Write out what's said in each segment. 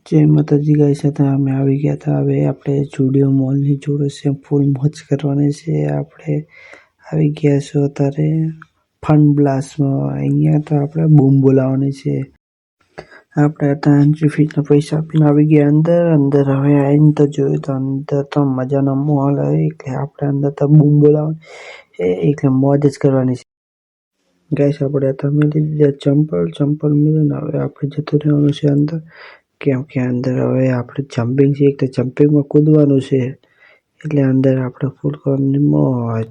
જય માતાજી ગાઈસ, હતા અમે આવી ગયા હતા. હવે આપણે જુડિયો મોલની જોડે છે, ફૂલ મોજ કરવાની છે. આપણે આવી ગયા છો અત્યારે ફન બ્લાસ્ટમાં. અહીંયા તો આપણે બૂમ બોલાવવાની છે. આપણે ત્યાં એન્ટ્રી ફીસના પૈસા આપીને આવી ગયા અંદર. હવે આવીને તો જોયું તો અંદર તો મજાનો મોલ હોય, એટલે આપણે અંદર તો બૂમ બોલાવવાની એટલે મોજ જ કરવાની છે. ગાઈસ આપણે અત્યારે મેળવી દીધા ચંપલ મેળવીને હવે આપણે જતું રહેવાનું છે અંદર. કેમ કે અંદર હવે આપણે જમ્પિંગ છે, એટલે જમ્પિંગમાં કૂદવાનું છે, એટલે અંદર આપણે ફૂલ કરવાની મોજ.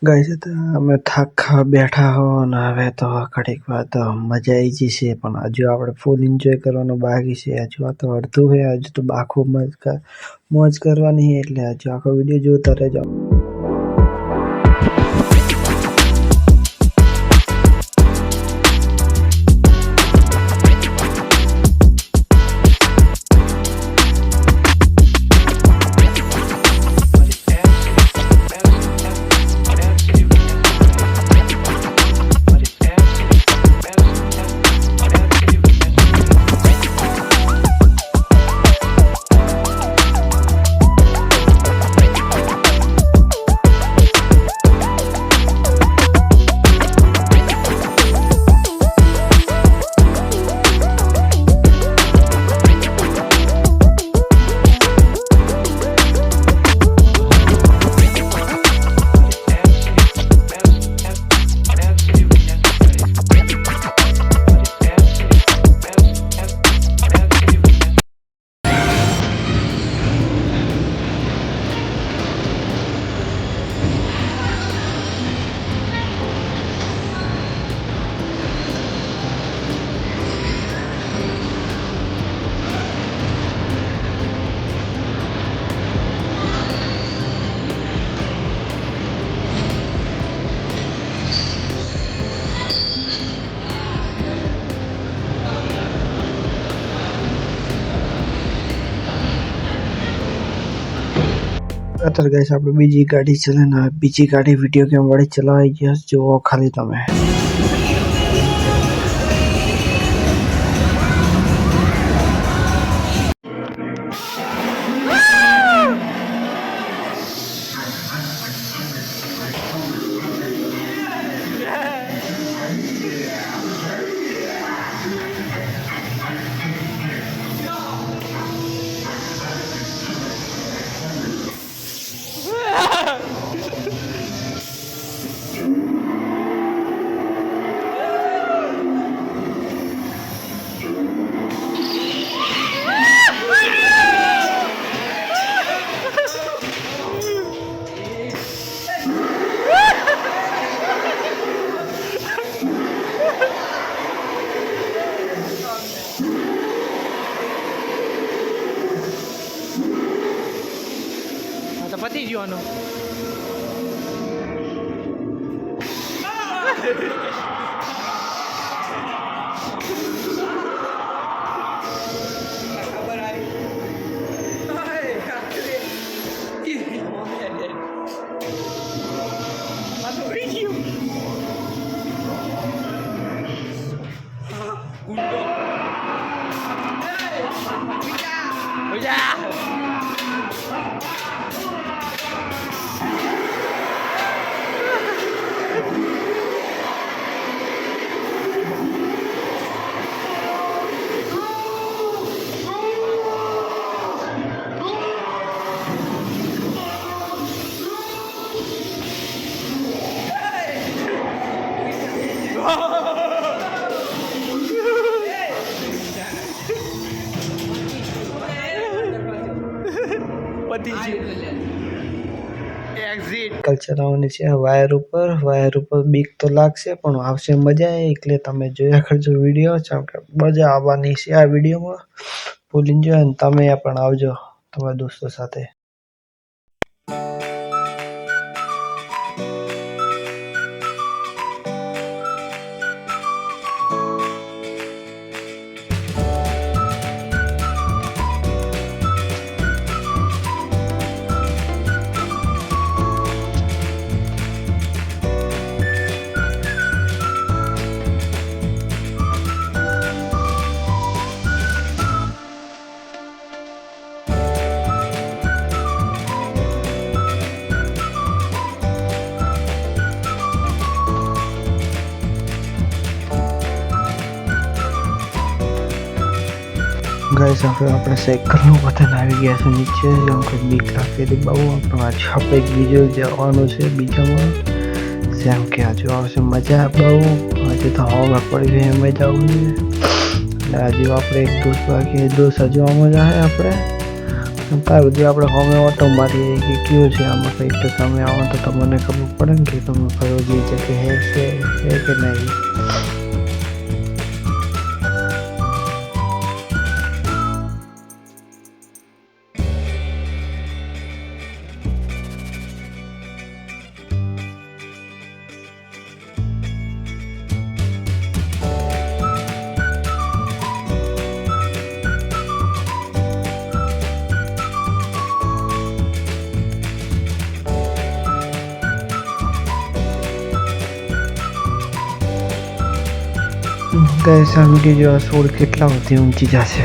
ગાઈસ અમે થાક ખાવા બેઠા હો ને હવે તો ઘડીક વાર તો મજા આવી જશે, પણ હજુ આપણે ફૂલ એન્જોય કરવાનું બાકી છે. હજુ આ તો અડધું છે, હજુ તો આખું મોજ કરવાની છે, એટલે હજુ આખો વિડીયો જોતા રહેજો. અત્યારે ગાઈસ આપણે બીજી ગાડી ચલાવીને બીજી ગાડી વિડીયો ગેમ વાળી ચલાવી ગયા જુઓ ખાલી તમે. પતી જવાનું. સાયકલ ચલાવવાની છે વાયર ઉપર બીક તો લાગશે પણ આવશે મજા એટલે તમે જોયા કરજો વિડીયો. મજા આવવાની છે આ વિડીયોમાં. ફૂલ એન્જોય અને તમે પણ આવજો તમારા દોસ્તો સાથે. ગાઈસ હવે આપણે સાયકલનું બટન આવી ગયા છે નીચે. જેમ કે બીક લાગતી હતી બહુ. આજે આપણે એક બીજો જવાનું છે બીજામાં. જેમ કે આજે આવશે મજા બહુ. આજે તો હવા પડી ગઈ એમ જ આવું છે. અને આજે આપણે એક દોસ્ત બાકી દોસ્ત હજુ આમાં જ આવે આપણે. ત્યાં સુધી આપણે હોમે ઓટો મારીએ કે કયું છે આમાં કંઈક. તો તમે આવો તો તમને ખબર પડે ને કે તમે કયો જે જગ્યાએ છે કે નહીં. ગાઈસ આ વિડીયો જેવા સોળ કેટલા સુધી ઊંચી જશે.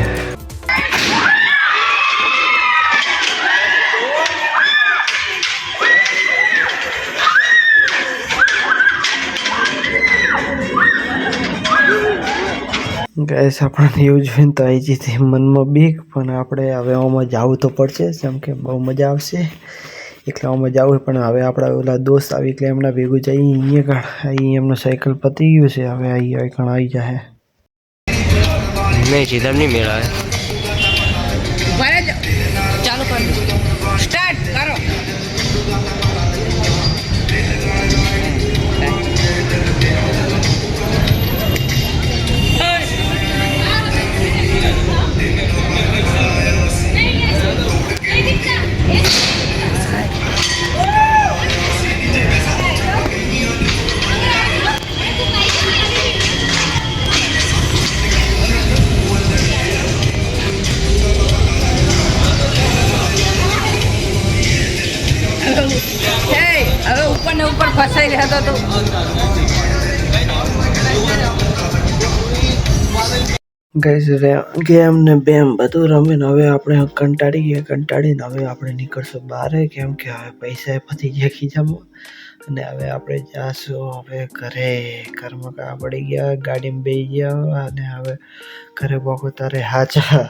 ગાઈસ આપણને એવું જોઈને તો આવી જતી મનમાં બીક. પણ આપણે હવે આમાં જવું તો પડશે જેમ કે બહુ મજા આવશે એટલે આમાં જવું. પણ હવે આપણા ઓલા દોસ્ત આવી એટલે એમના ભેગું જઈએ. અહીંયા એમનો સાયકલ પતી ગયું છે. હવે આવી જાય नहीं जिधर नहीं मिला है. ચાલુ કરો. સ્ટાર્ટ કરો. હવે ઉપર ને ઉપર ફસાઈ રહ્યા તો ગાઈસ ગેમ ને બેમ બધું રમીને હવે આપણે કંટાળીને હવે આપણે નીકળશું બહાર. કેમ કે હવે પૈસા પતી ગયા ખીચામાં. અને હવે આપણે જાશું હવે ઘરમાં કા પડી ગયા ગાડીમાં બેસી ગયા. અને હવે ઘરે પોકો તારે હાચા.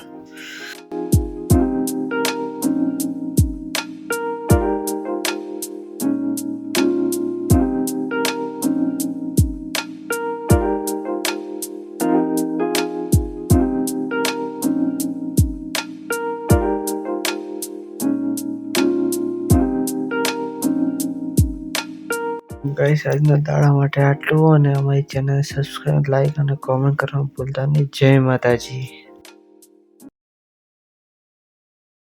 ગાઈસ આજના દાડા માટે આટલું. અને અમારી ચેનલ સબસ્ક્રાઈબ લાઈક અને કોમેન્ટ કરવાનું ભૂલતા નહીં. જય માતાજી.